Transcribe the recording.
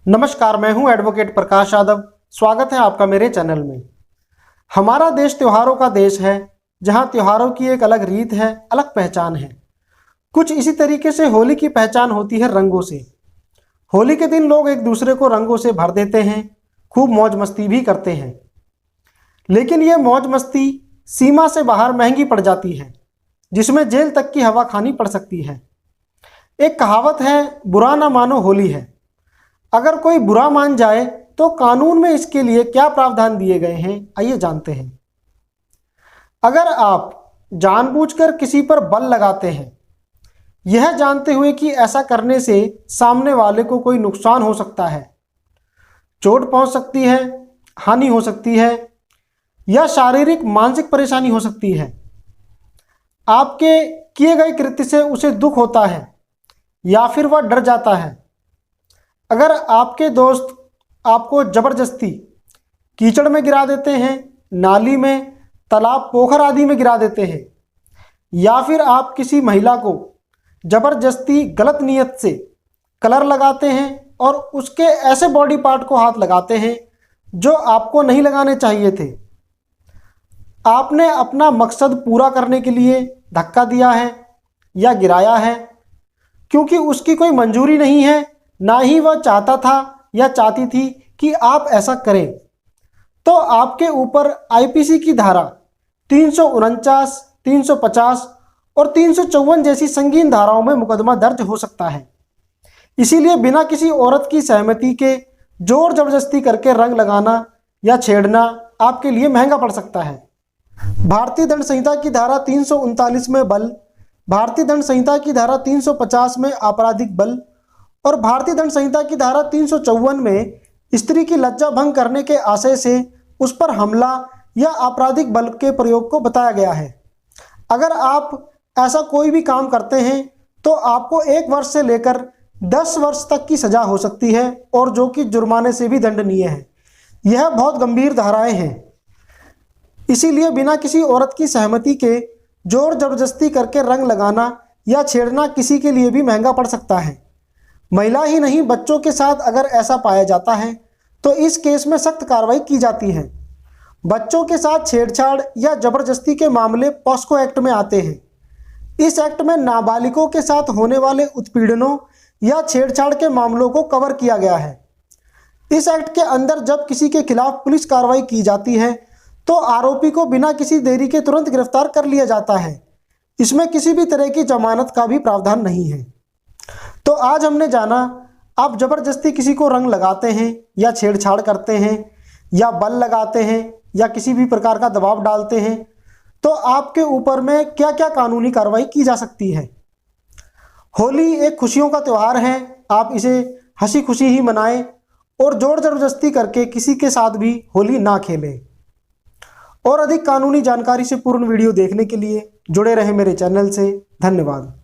नमस्कार, मैं हूं एडवोकेट प्रकाश यादव। स्वागत है आपका मेरे चैनल में। हमारा देश त्योहारों का देश है, जहां त्योहारों की एक अलग रीत है, अलग पहचान है। कुछ इसी तरीके से होली की पहचान होती है रंगों से। होली के दिन लोग एक दूसरे को रंगों से भर देते हैं, खूब मौज मस्ती भी करते हैं। लेकिन ये मौज मस्ती सीमा से बाहर महंगी पड़ जाती है, जिसमें जेल तक की हवा खानी पड़ सकती है। एक कहावत है, बुरा ना मानो होली है। अगर कोई बुरा मान जाए तो कानून में इसके लिए क्या प्रावधान दिए गए हैं, आइए जानते हैं। अगर आप जानबूझकर किसी पर बल लगाते हैं, यह जानते हुए कि ऐसा करने से सामने वाले को कोई नुकसान हो सकता है, चोट पहुंच सकती है, हानि हो सकती है या शारीरिक मानसिक परेशानी हो सकती है, आपके किए गए कृत्य से उसे दुख होता है या फिर वह डर जाता है, अगर आपके दोस्त आपको जबरदस्ती कीचड़ में गिरा देते हैं, नाली में, तालाब, पोखर आदि में गिरा देते हैं, या फिर आप किसी महिला को जबरदस्ती गलत नीयत से कलर लगाते हैं और उसके ऐसे बॉडी पार्ट को हाथ लगाते हैं जो आपको नहीं लगाने चाहिए थे, आपने अपना मकसद पूरा करने के लिए धक्का दिया है या गिराया है, क्योंकि उसकी कोई मंजूरी नहीं है, ना ही वह चाहता था या चाहती थी कि आप ऐसा करें, तो आपके ऊपर आईपीसी की धारा 349, 350 और 354 जैसी संगीन धाराओं में मुकदमा दर्ज हो सकता है। इसीलिए बिना किसी औरत की सहमति के जोर जबरदस्ती करके रंग लगाना या छेड़ना आपके लिए महंगा पड़ सकता है। भारतीय दंड संहिता की धारा 339 में बल, भारतीय दंड संहिता की धारा 350 में आपराधिक बल और भारतीय दंड संहिता की धारा 354 में स्त्री की लज्जा भंग करने के आशय से उस पर हमला या आपराधिक बल के प्रयोग को बताया गया है। अगर आप ऐसा कोई भी काम करते हैं तो आपको 1 वर्ष से लेकर 10 वर्ष तक की सजा हो सकती है, और जो कि जुर्माने से भी दंडनीय है। यह बहुत गंभीर धाराएं हैं। इसीलिए बिना किसी औरत की सहमति के जोर जबरदस्ती करके रंग लगाना या छेड़ना किसी के लिए भी महंगा पड़ सकता है। महिला ही नहीं, बच्चों के साथ अगर ऐसा पाया जाता है तो इस केस में सख्त कार्रवाई की जाती है। बच्चों के साथ छेड़छाड़ या जबरदस्ती के मामले पॉस्को एक्ट में आते हैं। इस एक्ट में नाबालिगों के साथ होने वाले उत्पीड़नों या छेड़छाड़ के मामलों को कवर किया गया है। इस एक्ट के अंदर जब किसी के खिलाफ पुलिस कार्रवाई की जाती है तो आरोपी को बिना किसी देरी के तुरंत गिरफ्तार कर लिया जाता है। इसमें किसी भी तरह की जमानत का भी प्रावधान नहीं है। तो आज हमने जाना, आप जबरदस्ती किसी को रंग लगाते हैं या छेड़छाड़ करते हैं या बल लगाते हैं या किसी भी प्रकार का दबाव डालते हैं, तो आपके ऊपर में क्या क्या कानूनी कार्रवाई की जा सकती है। होली एक खुशियों का त्यौहार है, आप इसे हंसी खुशी ही मनाएं और जोर जबरदस्ती करके किसी के साथ भी होली ना खेलें। और अधिक कानूनी जानकारी से पूर्ण वीडियो देखने के लिए जुड़े रहें मेरे चैनल से। धन्यवाद।